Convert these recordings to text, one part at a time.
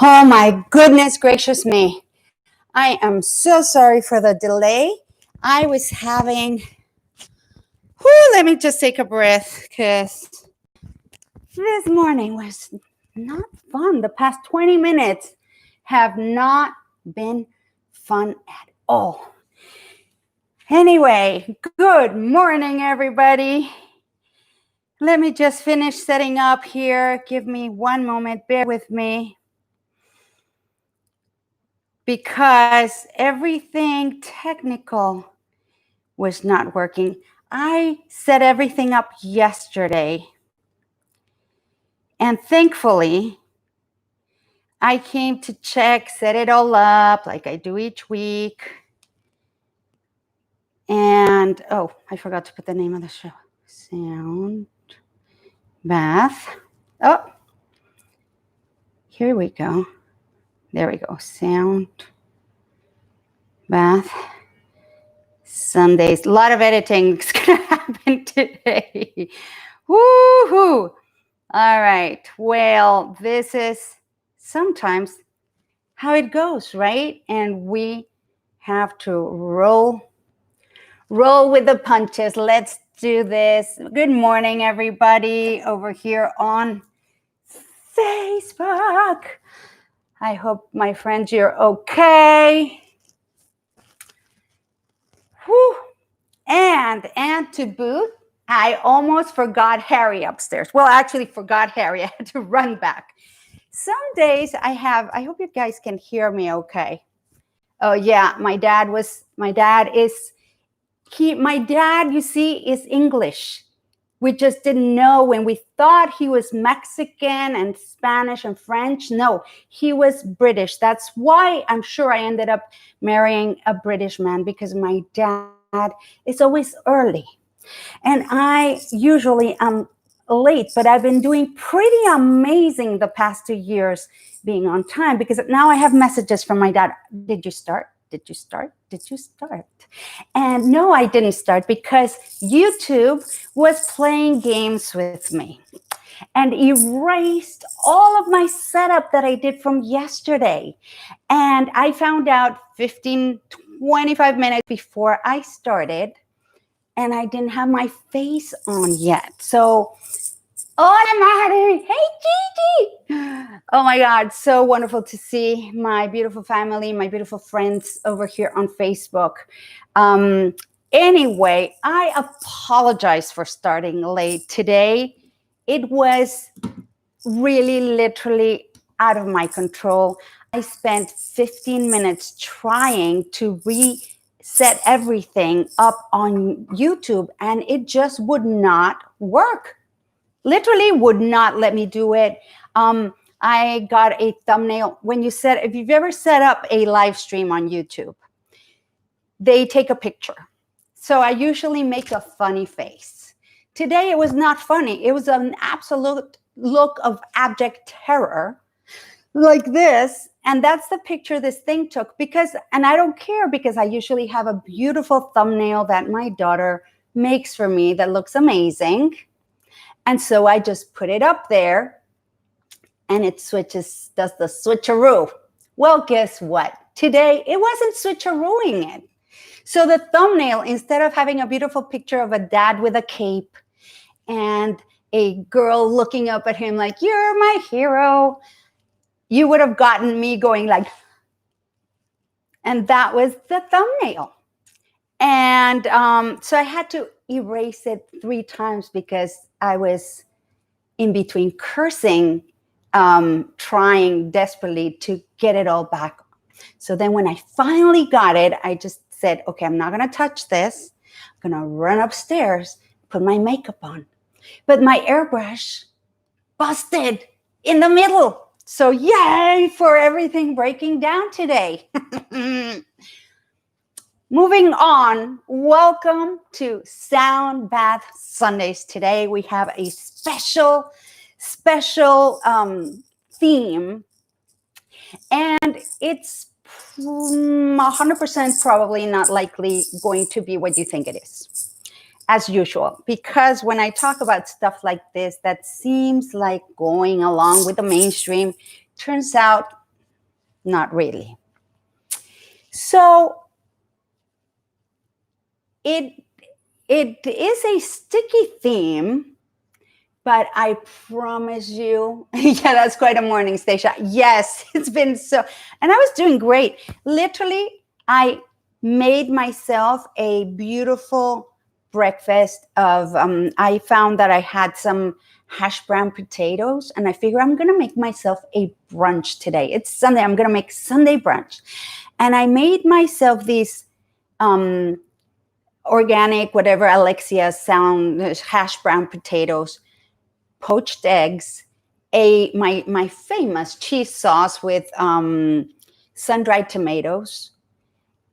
Oh my goodness gracious me. I am so sorry for the delay. I was having, let me just take a breath because this morning was not fun. The past 20 minutes have not been fun at all. Anyway, good morning, everybody. Let me just finish setting up here. Give me one moment. Bear with me. Because everything technical was not working. I set everything up yesterday. And thankfully, I came to check, set it all up like I do each week. And, I forgot to put the name of the show. Sound Bath. Oh, here we go. There we go. Sound Bath Sundays. A lot of editing is going to happen today. Woohoo! All right. Well, this is sometimes how it goes, right? And we have to roll with the punches. Let's do this. Good morning, everybody over here on Facebook. I hope, my friends, you're okay. Whew. And to boot, I almost forgot Harry upstairs. Well, actually forgot Harry. I had to run back. Some days I hope you guys can hear me okay. Oh yeah, my dad, you see, is English. We just didn't know when we thought he was Mexican and Spanish and French. No, he was British. That's why I'm sure I ended up marrying a British man, because my dad is always early. And I usually am late, but I've been doing pretty amazing the past 2 years being on time, because now I have messages from my dad. Did you start? Did you start? Did you start? And no, I didn't start, because YouTube was playing games with me and erased all of my setup that I did from yesterday. And I found out 25 minutes before I started, and I didn't have my face on yet. So, automatic. Hey, Gigi. Oh my God, so wonderful to see my beautiful family, my beautiful friends over here on Facebook. Anyway, I apologize for starting late today. It was really literally out of my control. I spent 15 minutes trying to reset everything up on YouTube, and it just would not work. Literally would not let me do it. I got a thumbnail. If you've ever set up a live stream on YouTube, they take a picture. So I usually make a funny face. Today it was not funny. It was an absolute look of abject terror, like this. And that's the picture this thing took, and I don't care, because I usually have a beautiful thumbnail that my daughter makes for me that looks amazing. And so I just put it up there, and it does the switcheroo. Well, guess what? Today, it wasn't switcherooing it. So the thumbnail, instead of having a beautiful picture of a dad with a cape and a girl looking up at him like, you're my hero, you would have gotten me going like, and that was the thumbnail. And so I had to erase it 3 times, because I was in between cursing, trying desperately to get it all back. So then when I finally got it, I just said, okay, I'm not going to touch this. I'm going to run upstairs, put my makeup on. But my airbrush busted in the middle. So yay for everything breaking down today. Moving on, welcome to Sound Bath Sundays. Today we have a special theme, and it's 100% probably not likely going to be what you think it is, as usual, because when I talk about stuff like this that seems like going along with the mainstream, turns out not really. So it is a sticky theme, but I promise you, yeah, that's quite a morning, Stacia. Yes, it's been so, and I was doing great. Literally, I made myself a beautiful breakfast of, I found that I had some hash brown potatoes, and I figure I'm going to make myself a brunch today. It's Sunday. I'm going to make Sunday brunch. And I made myself these organic, whatever Alexia sound, hash brown potatoes, poached eggs, my famous cheese sauce with sun-dried tomatoes.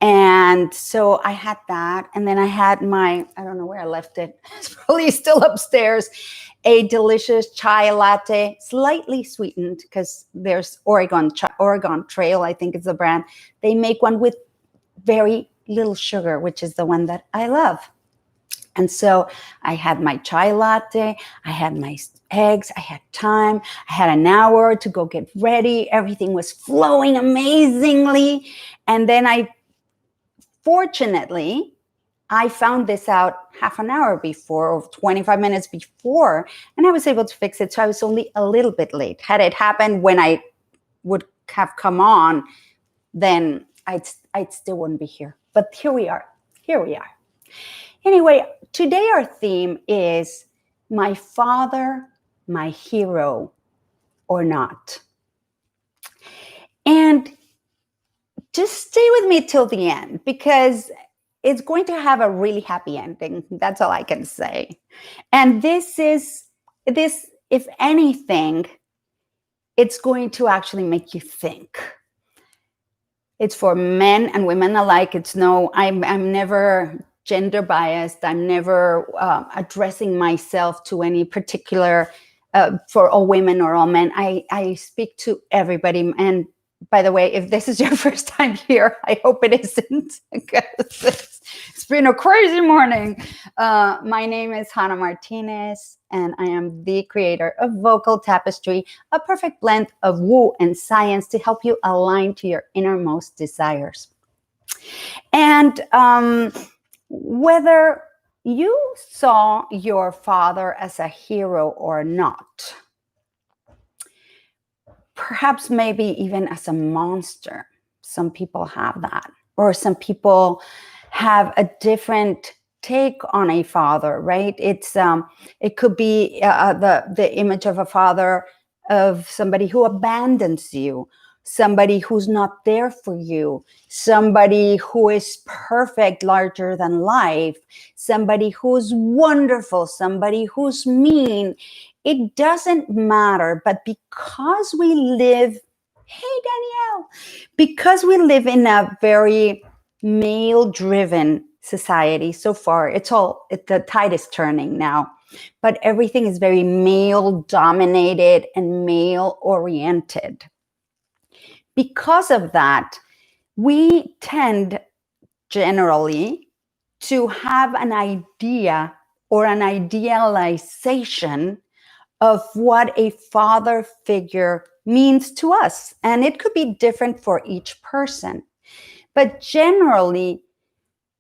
And so I had that. And then I had I don't know where I left it. It's probably still upstairs. A delicious chai latte, slightly sweetened, because there's Oregon Trail, I think is the brand. They make one with very little sugar, which is the one that I love. And so I had my chai latte, I had my eggs, I had time, I had an hour to go get ready. Everything was flowing amazingly. And then fortunately, I found this out half an hour before or 25 minutes before, and I was able to fix it. So I was only a little bit late. Had it happened when I would have come on, then I'd still wouldn't be here. But here we are. Anyway, today our theme is my father, my hero or not. And just stay with me till the end, because it's going to have a really happy ending. That's all I can say. And this, if anything, it's going to actually make you think. It's for men and women alike. I'm never gender biased. I'm never addressing myself to any particular, for all women or all men. I speak to everybody. And by the way, if this is your first time here, I hope it isn't, because it's been a crazy morning. My name is Hannah Martinez, and I am the creator of Vocal Tapestry, a perfect blend of woo and science to help you align to your innermost desires. And whether you saw your father as a hero or not, perhaps maybe even as a monster. Some people have that, or some people have a different take on a father, right? It could be the image of a father of somebody who abandons you, somebody who's not there for you, somebody who is perfect, larger than life, somebody who's wonderful, somebody who's mean. It doesn't matter, but because we live, hey Danielle, because we live in a very male-driven society so far, the tide is turning now, but everything is very male-dominated and male-oriented. Because of that, we tend generally to have an idea or an idealization of what a father figure means to us. And it could be different for each person. But generally,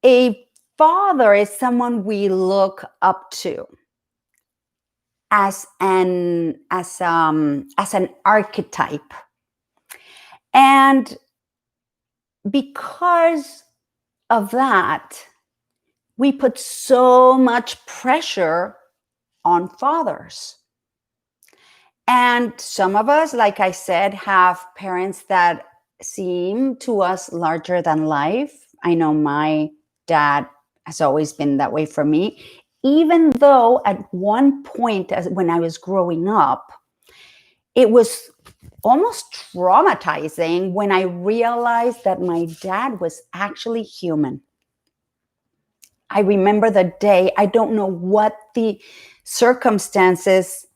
a father is someone we look up to as an archetype. And because of that, we put so much pressure on fathers. And some of us, like I said, have parents that seem to us larger than life. I know my dad has always been that way for me, even though at one point when I was growing up, it was almost traumatizing when I realized that my dad was actually human. I remember the day, I don't know what the circumstances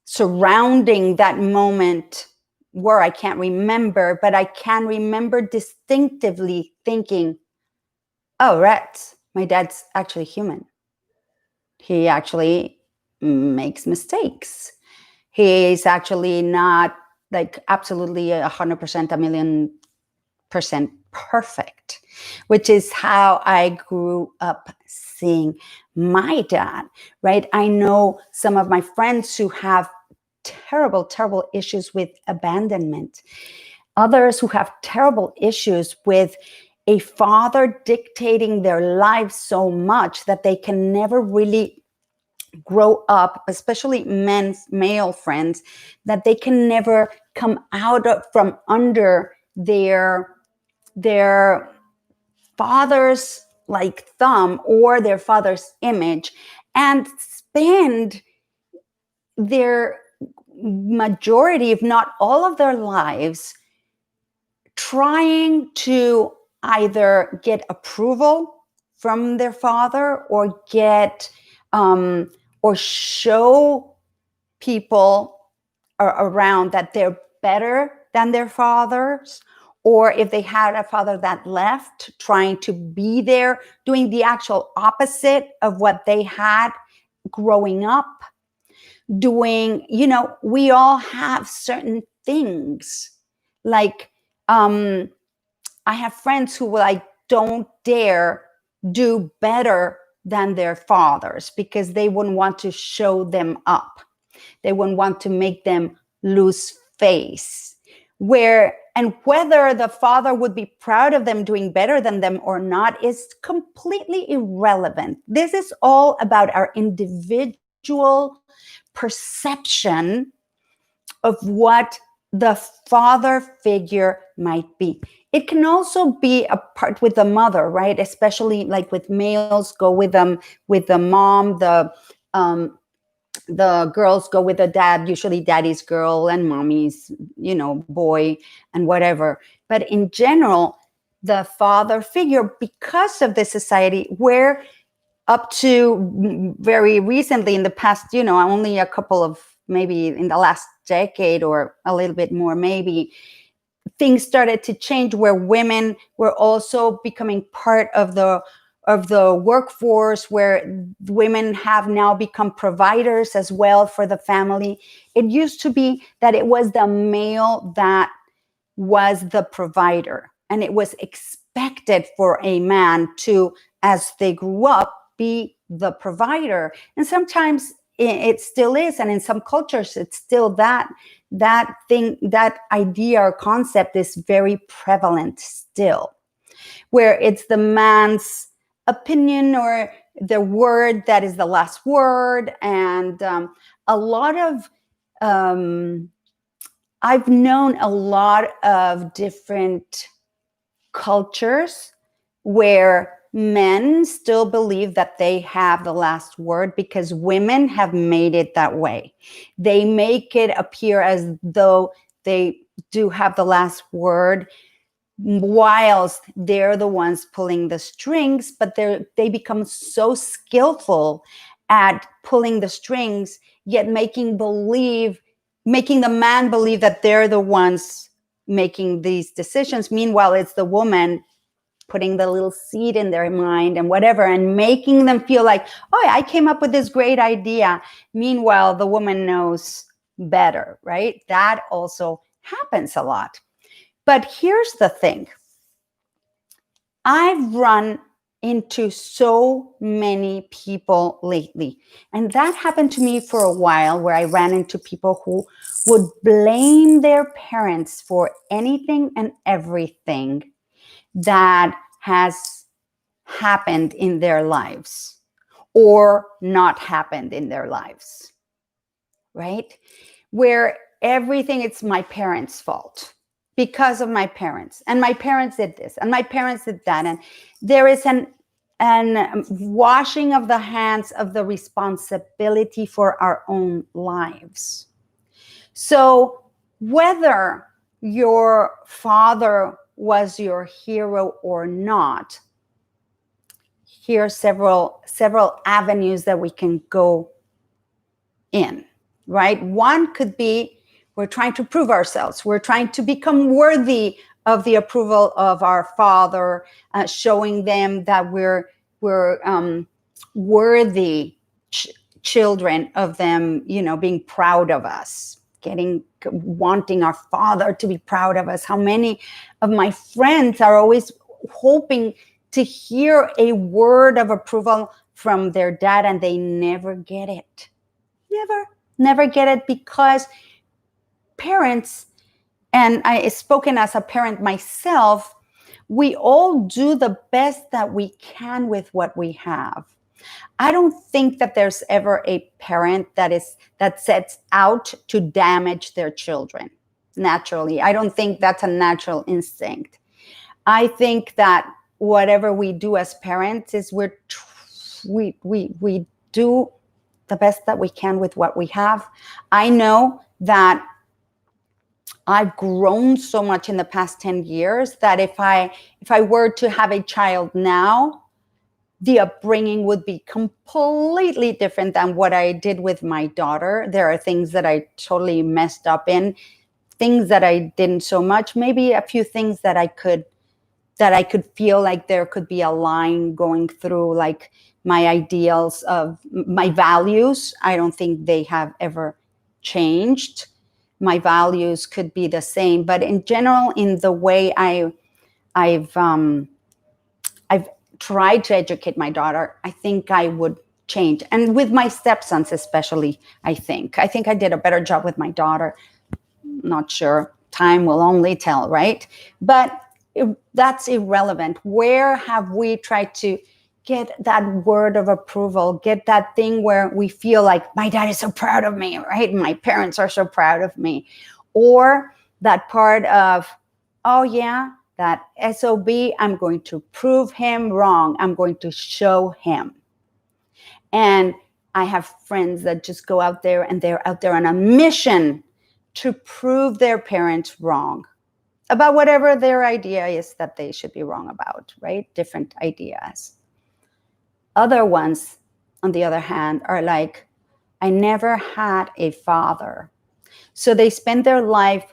surrounding that moment were. I can't remember, but I can remember distinctively thinking, oh, rats, my dad's actually human. He actually makes mistakes. He's actually not like absolutely 100% a million perfect, which is how I grew up seeing my dad, right? I know some of my friends who have terrible, terrible issues with abandonment, others who have terrible issues with a father dictating their lives so much that they can never really grow up, especially male friends, that they can never come out from under their father's like thumb or their father's image, and spend their majority, if not all of their lives, trying to either get approval from their father or get or show people around that they're better than their fathers, or if they had a father that left, trying to be there, doing the actual opposite of what they had growing up, doing, we all have certain things. Like, I have friends who like don't dare do better than their fathers because they wouldn't want to show them up. They wouldn't want to make them lose face. And whether the father would be proud of them doing better than them or not is completely irrelevant. This is all about our individual perception of what the father figure might be. It can also be a part with the mother, right? Especially like with males, go with them, with the mom, the girls go with the dad, usually daddy's girl and mommy's, boy and whatever. But in general, the father figure, because of the society where up to very recently in the past, only a couple of, maybe in the last decade or a little bit more, maybe, things started to change where women were also becoming part of the workforce, where women have now become providers as well for the family. It used to be that it was the male that was the provider, and it was expected for a man to, as they grew up, be the provider. And sometimes it still is, and in some cultures it's still that thing, that idea or concept is very prevalent still, where it's the man's opinion or the word that is the last word. And a lot of I've known a lot of different cultures where men still believe that they have the last word because women have made it that way. They make it appear as though they do have the last word, whilst they're the ones pulling the strings, but they become so skillful at pulling the strings, yet making the man believe that they're the ones making these decisions. Meanwhile, it's the woman putting the little seed in their mind and whatever, and making them feel like, oh, I came up with this great idea. Meanwhile, the woman knows better, right? That also happens a lot. But here's the thing. I've run into so many people lately, and that happened to me for a while, where I ran into people who would blame their parents for anything and everything that has happened in their lives or not happened in their lives, right? Where everything, it's my parents' fault because of my parents, and my parents did this and my parents did that. And there is an washing of the hands of the responsibility for our own lives. So whether your father was your hero or not, here are several avenues that we can go in, right? One could be, we're trying to prove ourselves. We're trying to become worthy of the approval of our father, showing them that we're worthy children of them, being proud of us. wanting our father to be proud of us. How many of my friends are always hoping to hear a word of approval from their dad, and they never get it. Never get it, because parents, and I spoken as a parent myself, we all do the best that we can with what we have. I don't think that there's ever a parent that sets out to damage their children naturally. I don't think that's a natural instinct. I think that whatever we do as parents is we do the best that we can with what we have. I know that I've grown so much in the past 10 years that if I were to have a child now, the upbringing would be completely different than what I did with my daughter. There are things that I totally messed up in, things that I didn't so much, maybe a few things that I could feel like there could be a line going through, like my ideals of my values. I don't think they have ever changed. My values could be the same, but in general, in the way I've tried to educate my daughter, I think I would change. And with my stepsons especially, I think I did a better job with my daughter. Not sure. Time will only tell, right? But that's irrelevant. Where have we tried to get that word of approval, get that thing where we feel like my dad is so proud of me, right? My parents are so proud of me. Or that part of, oh yeah, that SOB, I'm going to prove him wrong. I'm going to show him. And I have friends that just go out there and they're out there on a mission to prove their parents wrong about whatever their idea is that they should be wrong about, right? Different ideas. Other ones, on the other hand, are like, I never had a father. So they spend their life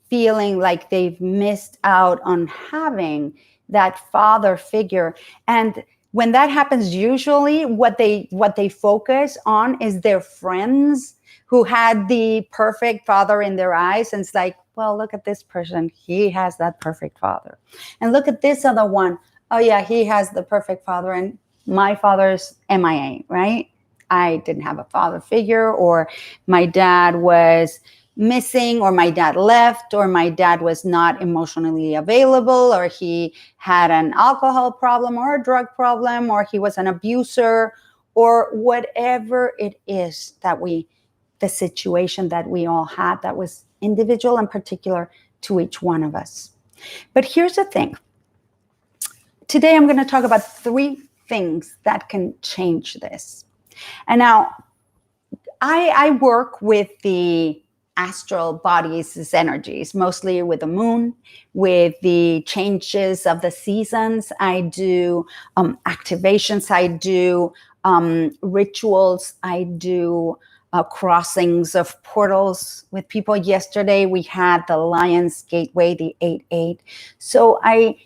feeling like they've missed out on having that father figure. And when that happens, usually what they focus on is their friends who had the perfect father in their eyes. And it's like, well, look at this person. He has that perfect father. And look at this other one. Oh yeah, he has the perfect father. And my father's MIA, right? I didn't have a father figure, or my dad was missing, or my dad left, or my dad was not emotionally available, or he had an alcohol problem or a drug problem, or he was an abuser, or whatever it is that the situation that we all had that was individual and particular to each one of us. But here's the thing. Today I'm going to talk about 3 things that can change this. And now I work with the astral bodies' energies, mostly with the moon, with the changes of the seasons. I do activations, I do rituals, I do crossings of portals with people. Yesterday we had the Lion's Gateway, the 8-8. So I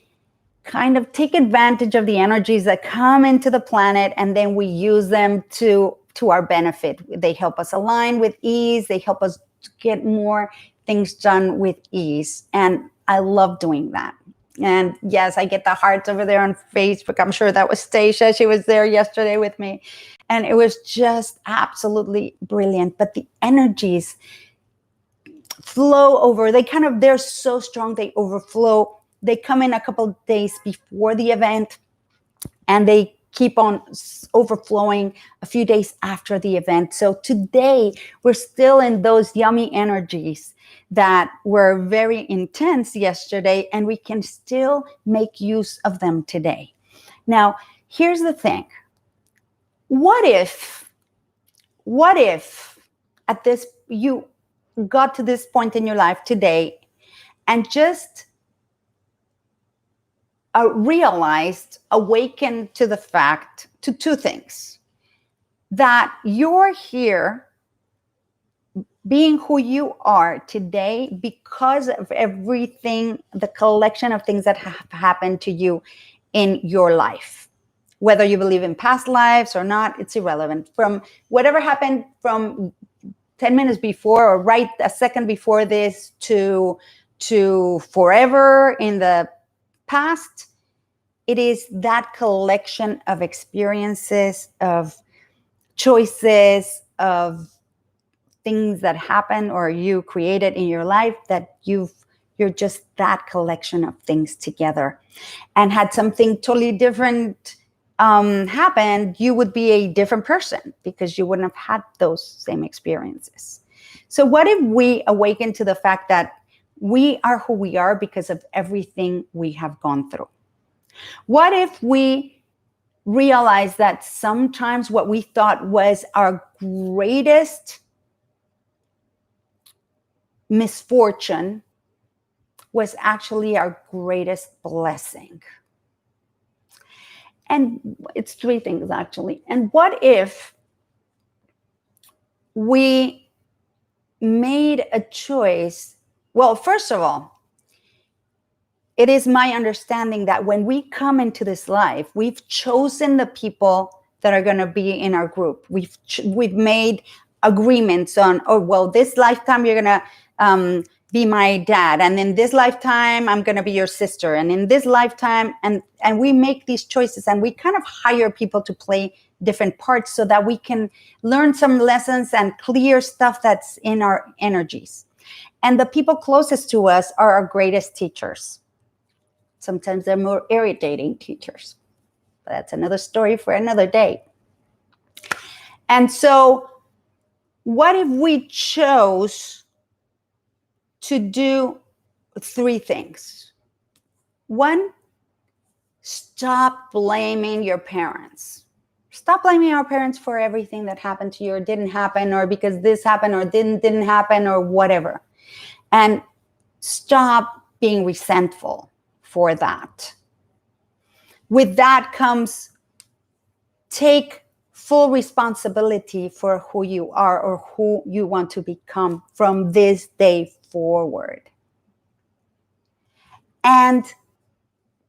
kind of take advantage of the energies that come into the planet, and then we use them to our benefit. They help us align with ease. They help us get more things done with ease. And I love doing that. And yes, I get the hearts over there on Facebook. I'm sure that was Stacia. She was there yesterday with me. And it was just absolutely brilliant. But the energies flow over. They're so strong, they overflow. They come in a couple of days before the event, and they keep on overflowing a few days after the event. So today, we're still in those yummy energies that were very intense yesterday, and we can still make use of them today. Now, here's the thing. What if at this, you got to this point in your life today and just awakened to the fact, to 2 things: that you're here being who you are today because of everything, the collection of things that have happened to you in your life. Whether you believe in past lives or not, it's irrelevant. From whatever happened from 10 minutes before or right a second before this to forever in the past. It is that collection of experiences, of choices, of things that happen or you created in your life that you're just that collection of things together. And had something totally different happened, you would be a different person because you wouldn't have had those same experiences. So what if we awaken to the fact that we are who we are because of everything we have gone through? What if we realize that sometimes what we thought was our greatest misfortune was actually our greatest blessing? And it's three things, actually. And what if we made a choice? Well, first of all, it is my understanding that when we come into this life, we've chosen the people that are going to be in our group. We've made agreements on, oh, well, this lifetime you're going to be my dad, and in this lifetime I'm going to be your sister, and in this lifetime, and we make these choices, and we kind of hire people to play different parts so that we can learn some lessons and clear stuff that's in our energies. And the people closest to us are our greatest teachers. Sometimes they're more irritating teachers, but that's another story for another day. And so what if we chose to do three things? One, stop blaming your parents. Stop blaming our parents for everything that happened to you or didn't happen, or because this happened or didn't happen or whatever. And stop being resentful for that. With that comes take full responsibility for who you are or who you want to become from this day forward. And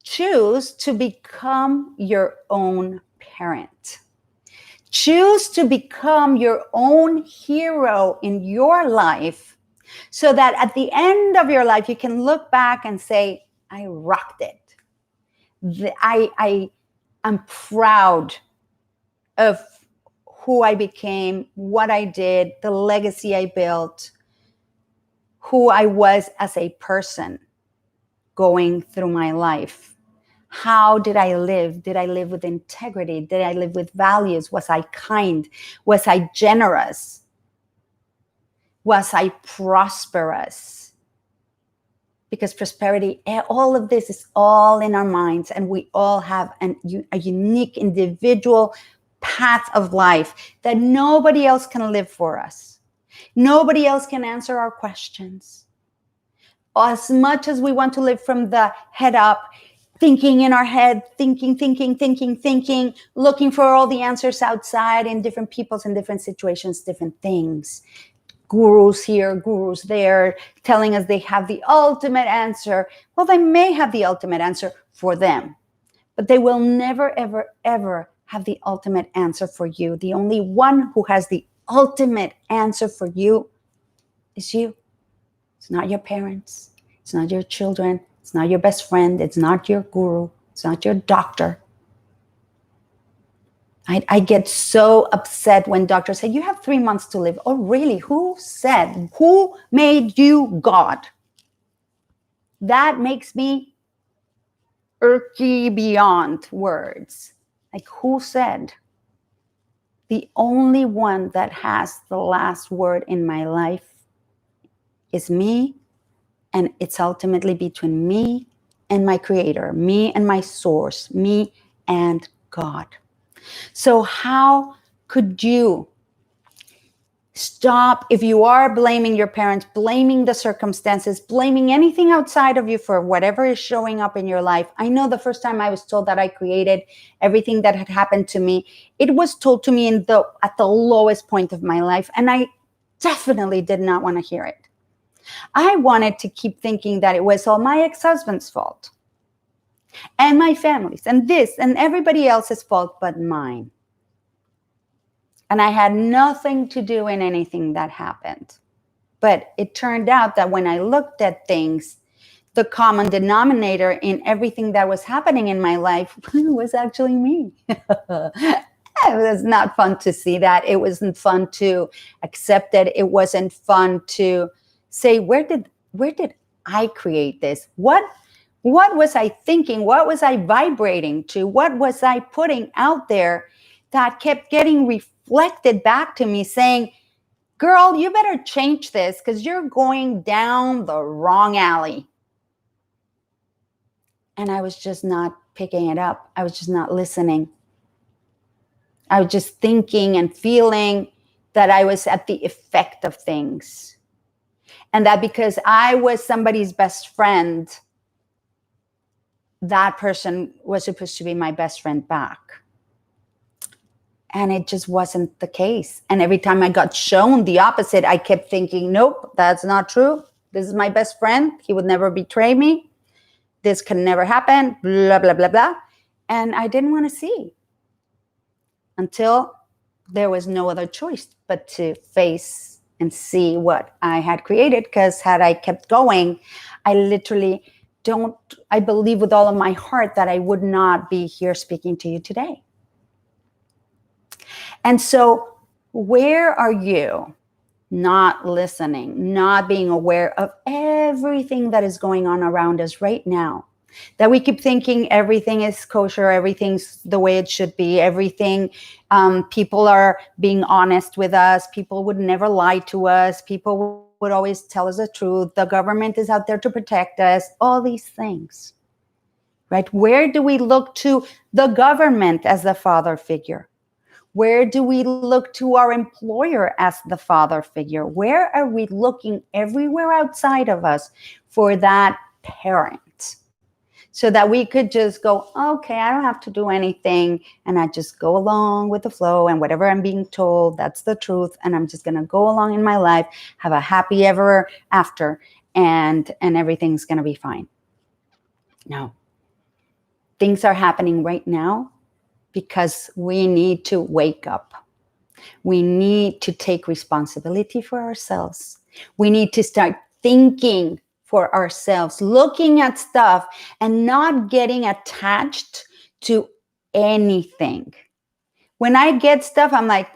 choose to become your own parent. Choose to become your own hero in your life so that at the end of your life, you can look back and say, I rocked it. I am proud of who I became, what I did, the legacy I built, who I was as a person going through my life. How did I live? Did I live with integrity? Did I live with values? Was I kind? Was I generous? Was I prosperous? Because prosperity, all of this is all in our minds, and we all have a unique individual path of life that nobody else can live for us. Nobody else can answer our questions. As much as we want to live from the head up, thinking in our head, thinking, looking for all the answers outside in different peoples and different situations, different things. Gurus here, gurus there, telling us they have the ultimate answer. Well, they may have the ultimate answer for them, but they will never, ever, ever have the ultimate answer for you. The only one who has the ultimate answer for you is you. It's not your parents. It's not your children. It's not your best friend. It's not your guru. It's not your doctor. I get so upset when doctors say, you have 3 months to live. Oh, really? Who said? Who made you God? That makes me irky beyond words. Like, who said? The only one that has the last word in my life is me, and it's ultimately between me and my creator, me and my source, me and God. So how could you stop, if you are blaming your parents, blaming the circumstances, blaming anything outside of you for whatever is showing up in your life? I know the first time I was told that I created everything that had happened to me, it was told to me at the lowest point of my life, and I definitely did not want to hear it. I wanted to keep thinking that it was all my ex-husband's fault and my family's and this and everybody else's fault but mine. And I had nothing to do in anything that happened. But it turned out that when I looked at things, the common denominator in everything that was happening in my life was actually me. It was not fun to see that. It wasn't fun to accept it. It wasn't fun to say, where did I create this? What was I thinking? What was I vibrating to? What was I putting out there that kept getting reflected back to me saying, girl, you better change this because you're going down the wrong alley. And I was just not picking it up. I was just not listening. I was just thinking and feeling that I was at the effect of things. And that because I was somebody's best friend, that person was supposed to be my best friend back. And it just wasn't the case. And every time I got shown the opposite, I kept thinking, nope, that's not true. This is my best friend. He would never betray me. This can never happen, blah, blah, blah, blah. And I didn't want to see until there was no other choice but to face and see what I had created. Because had I kept going, I believe with all of my heart that I would not be here speaking to you today. And so where are you not listening, not being aware of everything that is going on around us right now? That we keep thinking everything is kosher, everything's the way it should be, everything, people are being honest with us, people would never lie to us, people would always tell us the truth, the government is out there to protect us, all these things, right? Where do we look to the government as the father figure? Where do we look to our employer as the father figure? Where are we looking everywhere outside of us for that parent? So that we could just go, okay, I don't have to do anything. And I just go along with the flow and whatever I'm being told, that's the truth. And I'm just going to go along in my life, have a happy ever after, and everything's going to be fine. No. Things are happening right now because we need to wake up. We need to take responsibility for ourselves. We need to start thinking for ourselves, looking at stuff and not getting attached to anything. When I get stuff, I'm like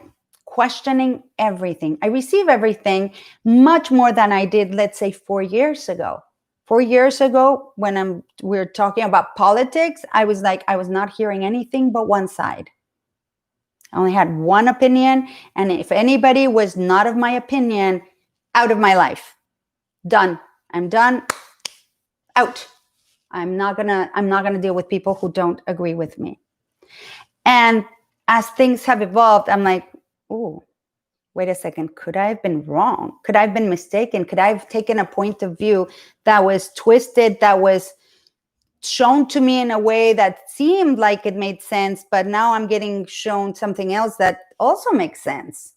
questioning everything. I receive everything much more than I did, let's say, 4 years ago. 4 years ago, when we're talking about politics, I was not hearing anything but one side. I only had one opinion, and if anybody was not of my opinion, out of my life. Done. I'm done. Out. I'm not gonna deal with people who don't agree with me. And as things have evolved, I'm like, oh, wait a second. Could I have been wrong? Could I have been mistaken? Could I have taken a point of view that was twisted, that was shown to me in a way that seemed like it made sense, but now I'm getting shown something else that also makes sense?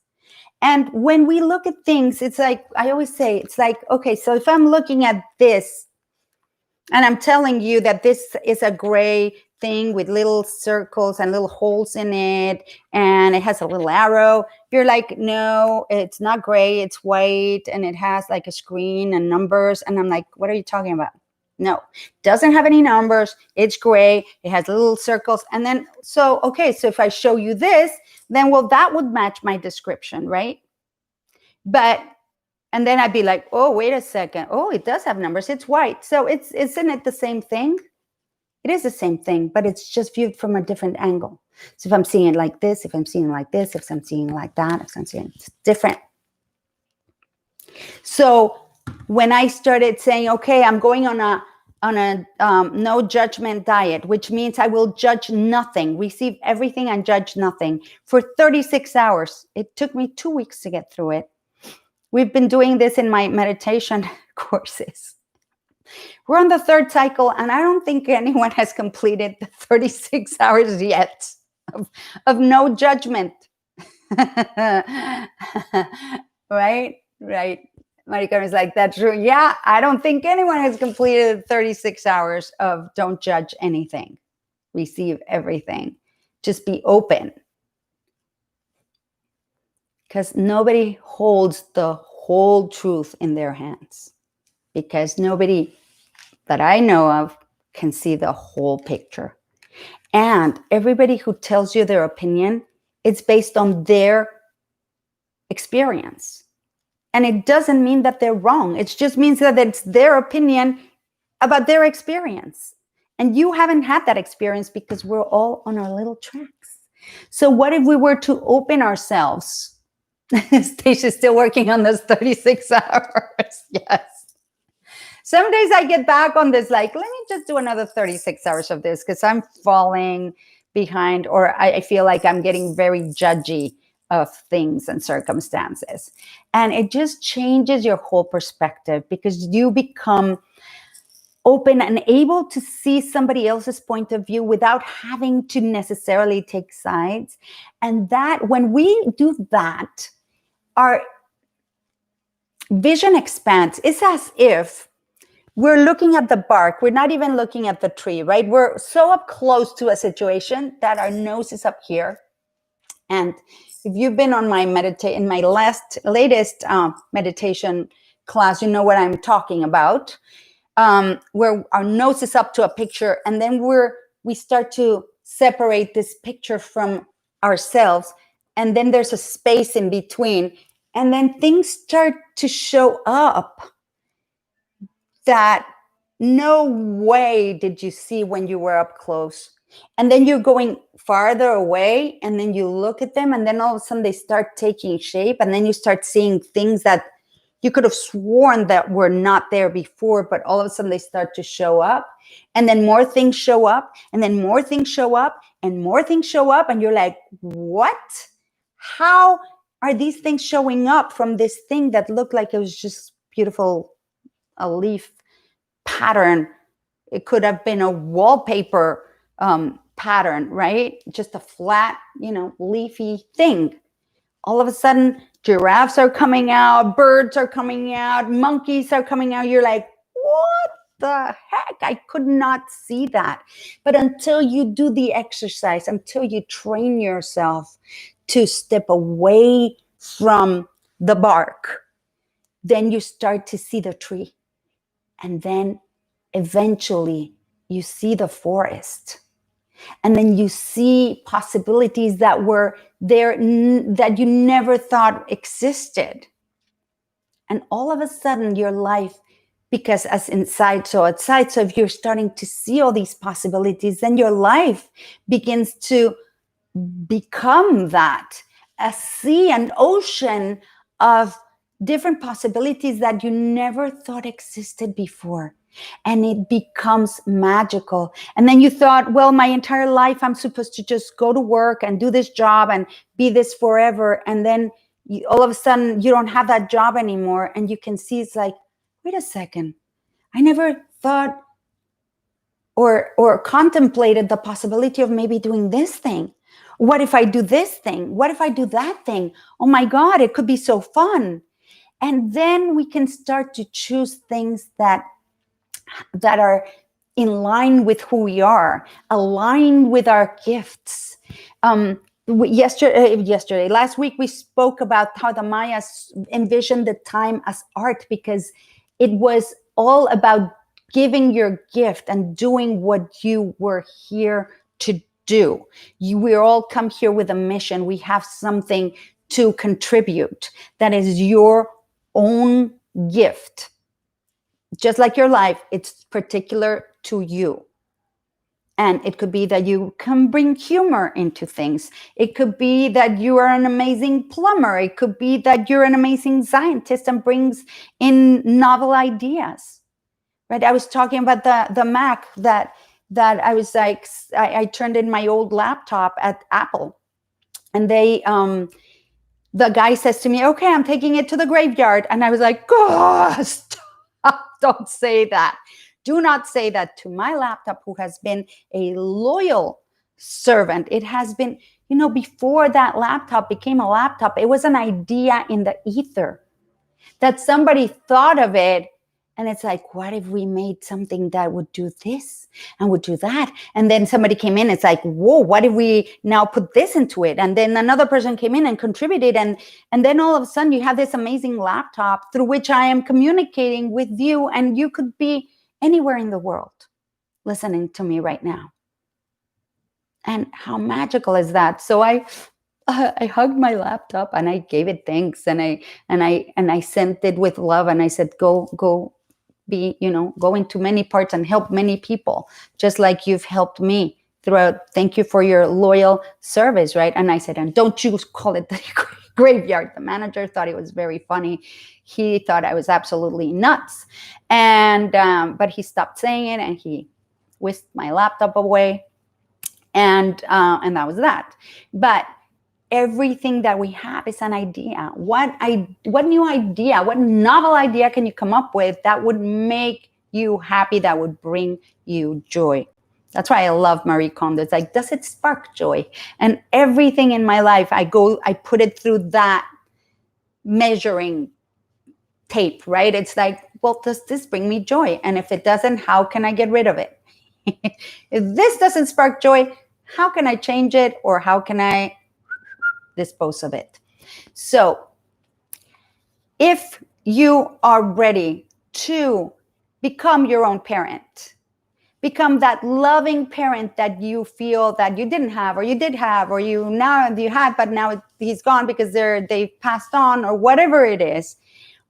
And when we look at things, it's like, I always say, it's like, okay, so if I'm looking at this and I'm telling you that this is a gray thing with little circles and little holes in it, and it has a little arrow, you're like, no, it's not gray, it's white, and it has like a screen and numbers. And I'm like, what are you talking about? No, doesn't have any numbers. It's gray. It has little circles. And then, so if I show you this, then, well, that would match my description, right? And then I'd be like, oh, wait a second. Oh, it does have numbers. It's white. So isn't it the same thing? It is the same thing, but it's just viewed from a different angle. So if I'm seeing it like this, if I'm seeing it like this, if I'm seeing it like that, if I'm seeing it, it's different. So when I started saying, okay, I'm going on a no judgment diet, which means I will judge nothing, receive everything and judge nothing for 36 hours. It took me 2 weeks to get through it. We've been doing this in my meditation courses. We're on the third cycle, and I don't think anyone has completed the 36 hours yet of no judgment. Right? Maricarmen is like, that's true. Yeah, I don't think anyone has completed 36 hours of don't judge anything. Receive everything. Just be open. Because nobody holds the whole truth in their hands. Because nobody that I know of can see the whole picture. And everybody who tells you their opinion, it's based on their experience. And it doesn't mean that they're wrong. It just means that it's their opinion about their experience. And you haven't had that experience because we're all on our little tracks. So what if we were to open ourselves? Stacey's still working on those 36 hours. Yes. Some days I get back on this, like, let me just do another 36 hours of this because I'm falling behind, or I feel like I'm getting very judgy of things and circumstances. And it just changes your whole perspective because you become open and able to see somebody else's point of view without having to necessarily take sides. And that when we do that, our vision expands. It's as if we're looking at the bark. We're not even looking at the tree, right? We're so up close to a situation that our nose is up here. And if you've been on my latest meditation class, you know what I'm talking about. Where our nose is up to a picture, and then we start to separate this picture from ourselves, and then there's a space in between, and then things start to show up that no way did you see when you were up close. And then you're going farther away, and then you look at them, and then all of a sudden they start taking shape, and then you start seeing things that you could have sworn that were not there before, but all of a sudden they start to show up, and then more things show up, and then more things show up, and more things show up, and you're like, what? How are these things showing up from this thing that looked like it was just beautiful, a leaf pattern? It could have been a wallpaper pattern, right? Just a flat, leafy thing. All of a sudden, giraffes are coming out, birds are coming out, monkeys are coming out. You're like, what the heck? I could not see that. But until you do the exercise, until you train yourself to step away from the bark, then you start to see the tree. And then eventually you see the forest. And then you see possibilities that were there that you never thought existed. And all of a sudden your life, because as inside, so outside, so if you're starting to see all these possibilities, then your life begins to become that, a sea, an ocean of different possibilities that you never thought existed before. And it becomes magical. And then you thought, well, my entire life, I'm supposed to just go to work and do this job and be this forever. And then all of a sudden you don't have that job anymore. And you can see it's like, wait a second. I never thought or contemplated the possibility of maybe doing this thing. What if I do this thing? What if I do that thing? Oh my God, it could be so fun. And then we can start to choose things that are in line with who we are, aligned with our gifts. Last week, we spoke about how the Mayas envisioned the time as art because it was all about giving your gift and doing what you were here to do. We all come here with a mission. We have something to contribute that is your own gift. Just like your life, it's particular to you. And it could be that you can bring humor into things. It could be that you are an amazing plumber. It could be that you're an amazing scientist and brings in novel ideas. Right? I was talking about the Mac that I was like, I turned in my old laptop at Apple. And the guy says to me, okay, I'm taking it to the graveyard. And I was like, God, stop. Don't say that. Do not say that to my laptop, who has been a loyal servant. It has been, before that laptop became a laptop, it was an idea in the ether that somebody thought of it And it's like, what if we made something that would do this and would do that? And then somebody came in, it's like, whoa, what if we now put this into it? And then another person came in and contributed. And then all of a sudden you have this amazing laptop through which I am communicating with you, and you could be anywhere in the world listening to me right now. And how magical is that? So I hugged my laptop and I gave it thanks, and I sent it with love, and I said, go be, go into many parts and help many people, just like you've helped me throughout. Thank you for your loyal service, right? And I said, and don't you call it the graveyard. The manager thought it was very funny. He thought I was absolutely nuts, and but he stopped saying it, and he whisked my laptop away. And that was that. But everything that we have is an idea. What new idea, what novel idea can you come up with that would make you happy, that would bring you joy? That's why I love Marie Kondo. It's like, does it spark joy? And everything in my life, I put it through that measuring tape, right? It's like, well, does this bring me joy? And if it doesn't, how can I get rid of it? If this doesn't spark joy, how can I change it, or how can I dispose of it? So if you are ready to become your own parent, become that loving parent that you feel that you didn't have, or you did have, or you had, but now he's gone because they've passed on, or whatever it is,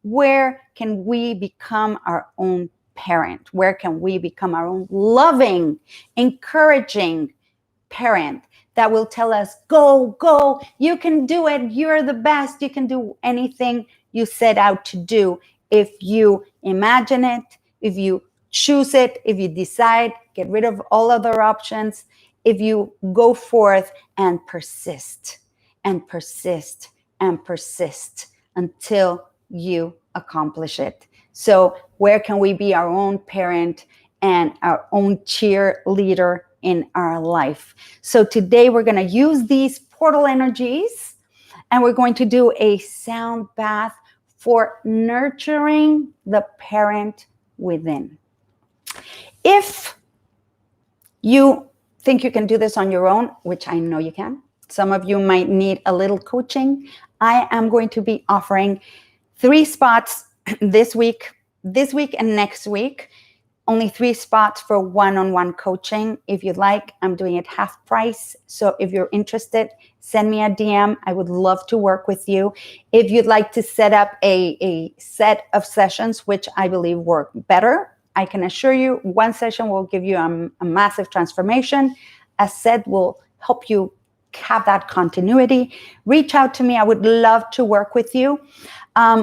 where can we become our own parent? Where can we become our own loving, encouraging parent that will tell us, go, you can do it, you're the best, you can do anything you set out to do if you imagine it, if you choose it, if you decide, get rid of all other options, if you go forth and persist and persist and persist until you accomplish it. So where can we be our own parent and our own cheerleader in our life? So today we're going to use these portal energies, and we're going to do a sound bath for nurturing the parent within. If you think you can do this on your own, which I know you can, some of you might need a little coaching, I am going to be offering 3 spots this week and next week. Only 3 spots for one-on-one coaching. If you'd like, I'm doing it half price. So if you're interested, send me a DM. I would love to work with you. If you'd like to set up a set of sessions, which I believe work better, I can assure you one session will give you a massive transformation. A set will help you have that continuity. Reach out to me. I would love to work with you.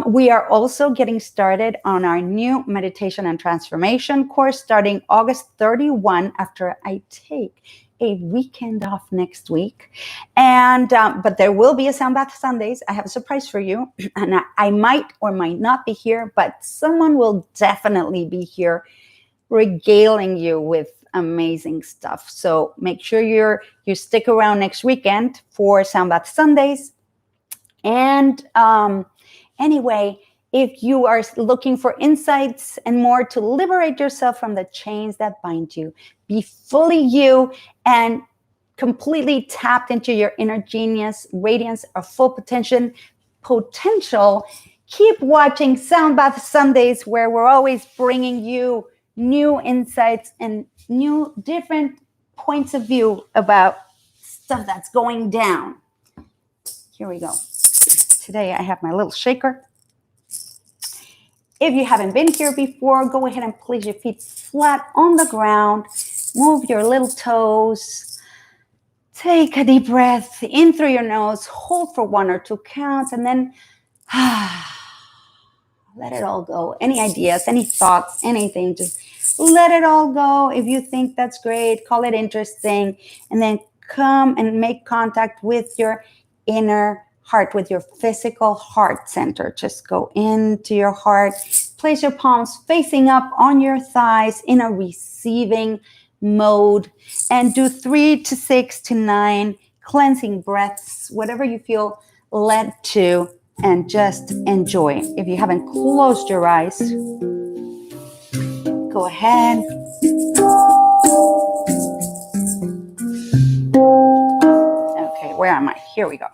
We are also getting started on our new meditation and transformation course starting August 31 after I take a weekend off next week. And but there will be a Sound Bath Sundays. I have a surprise for you. And I might or might not be here, but someone will definitely be here regaling you with amazing stuff. So make sure you stick around next weekend for Sound Bath Sundays. And anyway, if you are looking for insights and more to liberate yourself from the chains that bind you, be fully you and completely tapped into your inner genius, radiance, or full potential, keep watching Sound Bath Sundays, where we're always bringing you new insights and new different points of view about stuff that's going down. Here we go. Today I have my little shaker. If you haven't been here before, go ahead and place your feet flat on the ground. Move your little toes. Take a deep breath in through your nose. Hold for 1 or 2 counts, and then let it all go. Any ideas, any thoughts, anything, just let it all go. If you think that's great, call it interesting, and then come and make contact with your inner heart, with your physical heart center. Just go into your heart. Place your palms facing up on your thighs in a receiving mode, and do 3 to 6 to 9 cleansing breaths, whatever you feel led to, and just enjoy. If you haven't closed your eyes, go ahead. Okay, where am I? Here we go.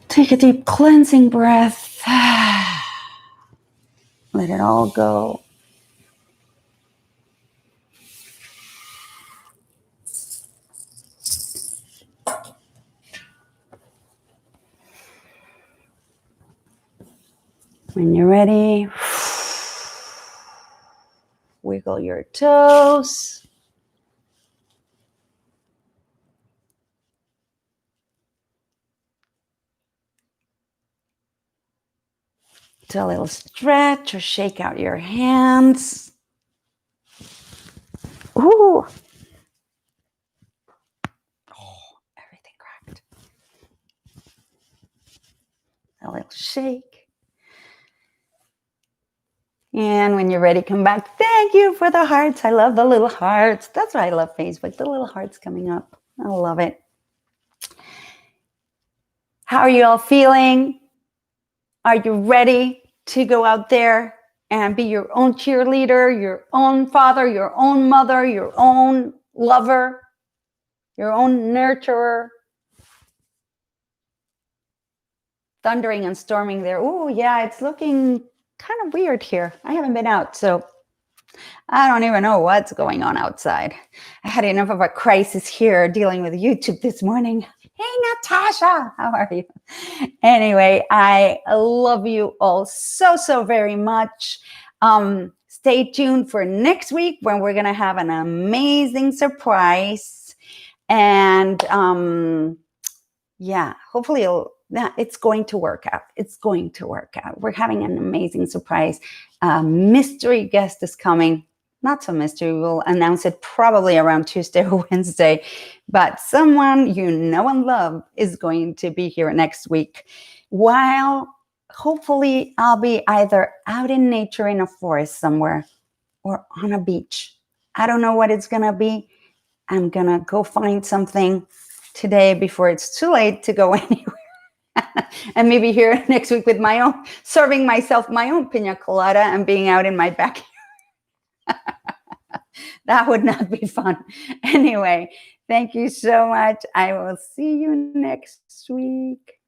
Take a deep cleansing breath. Let it all go. When you're ready, wiggle your toes. Do a little stretch or shake out your hands. Ooh. Oh, everything cracked. A little shake. And when you're ready, come back. Thank you for the hearts. I love the little hearts. That's why I love Facebook, the little hearts coming up. I love it. How are you all feeling? Are you ready to go out there and be your own cheerleader, your own father, your own mother, your own lover, your own nurturer? Thundering and storming there. Oh, yeah, it's looking kind of weird here. I haven't been out, so I don't even know what's going on outside. I had enough of a crisis here dealing with YouTube this morning. Hey, Natasha, how are you? Anyway, I love you all so, so very much. Stay tuned for next week when we're going to have an amazing surprise. And yeah, hopefully it's going to work out. It's going to work out. We're having an amazing surprise. Mystery guest is coming. Not so mystery. We'll announce it probably around Tuesday or Wednesday. But someone you know and love is going to be here next week. While hopefully I'll be either out in nature in a forest somewhere or on a beach. I don't know what it's going to be. I'm going to go find something today before it's too late to go anywhere. And maybe here next week with my own, serving myself my own pina colada and being out in my backyard. That would not be fun. Anyway, thank you so much. I will see you next week.